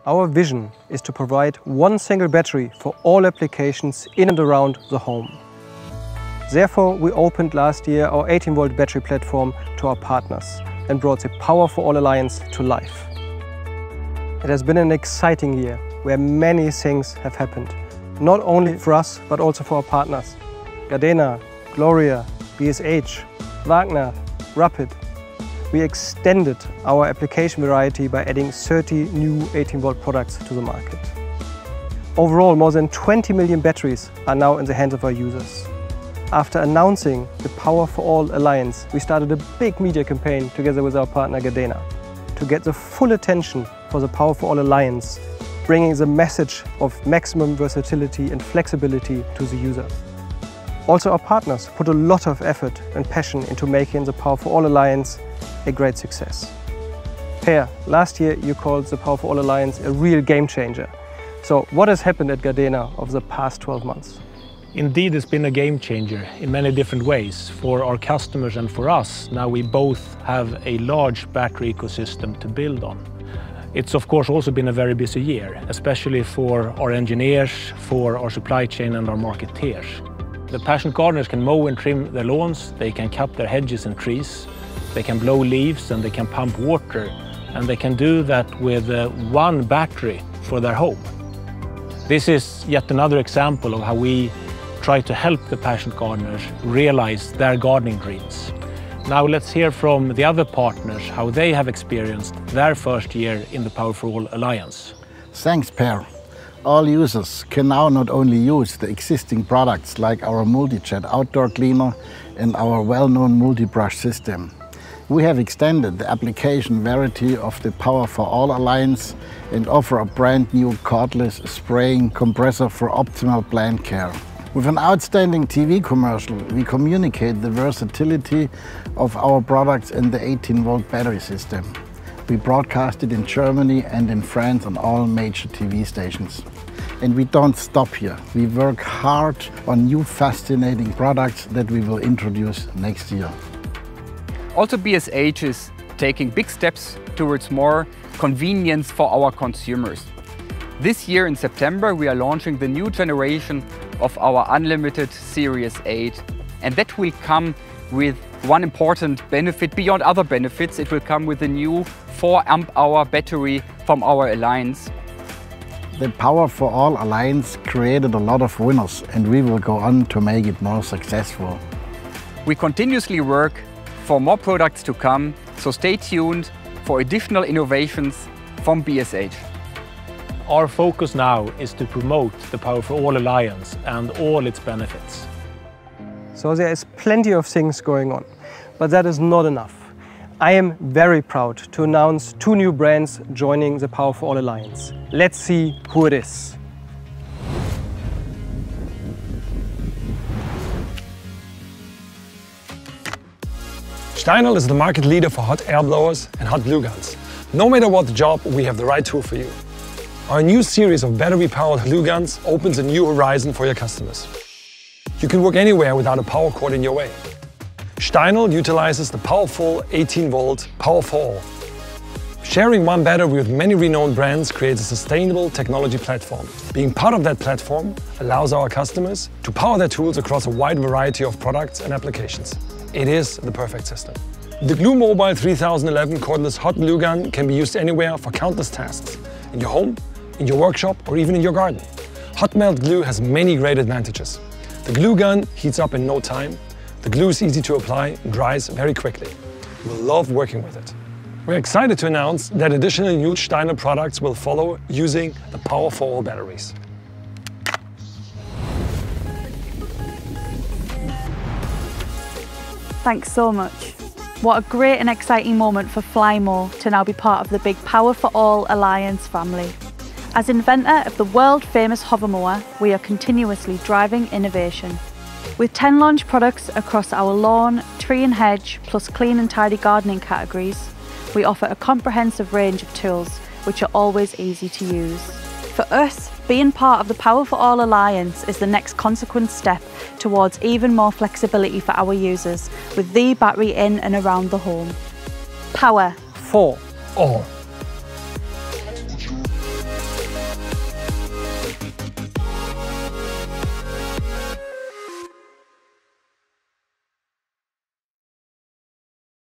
Our vision is to provide one single battery for all applications in and around the home. Therefore, we opened last year our 18-volt battery platform to our partners and brought the Power for All Alliance to life. It has been an exciting year where many things have happened, not only for us, but also for our partners. Gardena, Gloria, BSH, Wagner, Rapid. We extended our application variety by adding 30 new 18-volt products to the market. Overall, more than 20 million batteries are now in the hands of our users. After announcing the Power for All Alliance, we started a big media campaign together with our partner Gardena to get the full attention for the Power for All Alliance, bringing the message of maximum versatility and flexibility to the user. Also, our partners put a lot of effort and passion into making the Power for All Alliance a great success. Per, last year you called the Power for All Alliance a real game changer. So what has happened at Gardena over the past 12 months? Indeed, it's been a game changer in many different ways for our customers and for us. Now we both have a large battery ecosystem to build on. It's of course also been a very busy year, especially for our engineers, for our supply chain and our marketeers. The passionate gardeners can mow and trim their lawns, they can cut their hedges and trees, they can blow leaves and they can pump water, and they can do that with one battery for their home. This is yet another example of how we try to help the passionate gardeners realize their gardening dreams. Now let's hear from the other partners how they have experienced their first year in the Power for All Alliance. Thanks, Per. All users can now not only use the existing products like our multi-jet outdoor cleaner and our well-known multi-brush system. We have extended the application variety of the Power for All Alliance and offer a brand new cordless spraying compressor for optimal plant care. With an outstanding TV commercial, we communicate the versatility of our products in the 18-volt battery system. We broadcast it in Germany and in France on all major TV stations. And we don't stop here. We work hard on new fascinating products that we will introduce next year. Also, BSH is taking big steps towards more convenience for our consumers. This year in September, we are launching the new generation of our Unlimited Series 8. And that will come with one important benefit beyond other benefits. It will come with a new 4 amp-hour battery from our Alliance. The Power for All Alliance created a lot of winners, and we will go on to make it more successful. We continuously work for more products to come, so stay tuned for additional innovations from BSH. Our focus now is to promote the Power for All Alliance and all its benefits. So there is plenty of things going on, but that is not enough. I am very proud to announce 2 new brands joining the Power for All Alliance. Let's see who it is. Steinel is the market leader for hot air blowers and hot glue guns. No matter what the job, we have the right tool for you. Our new series of battery-powered glue guns opens a new horizon for your customers. You can work anywhere without a power cord in your way. Steinel utilizes the powerful 18-volt Power for All. Sharing one battery with many renowned brands creates a sustainable technology platform. Being part of that platform allows our customers to power their tools across a wide variety of products and applications. It is the perfect system. The Glue Mobile 3011 cordless hot glue gun can be used anywhere for countless tasks. In your home, in your workshop, or even in your garden. Hot melt glue has many great advantages. The glue gun heats up in no time. The glue is easy to apply and dries very quickly. You will love working with it. We're excited to announce that additional new Steinel products will follow using the Power for All batteries. Thanks so much. What a great and exciting moment for Flymo to now be part of the big Power for All Alliance family. As inventor of the world-famous hover mower, we are continuously driving innovation. With 10 launch products across our lawn, tree and hedge, plus clean and tidy gardening categories, we offer a comprehensive range of tools which are always easy to use. For us, being part of the Power for All Alliance is the next consequent step towards even more flexibility for our users with the battery in and around the home. Power for All.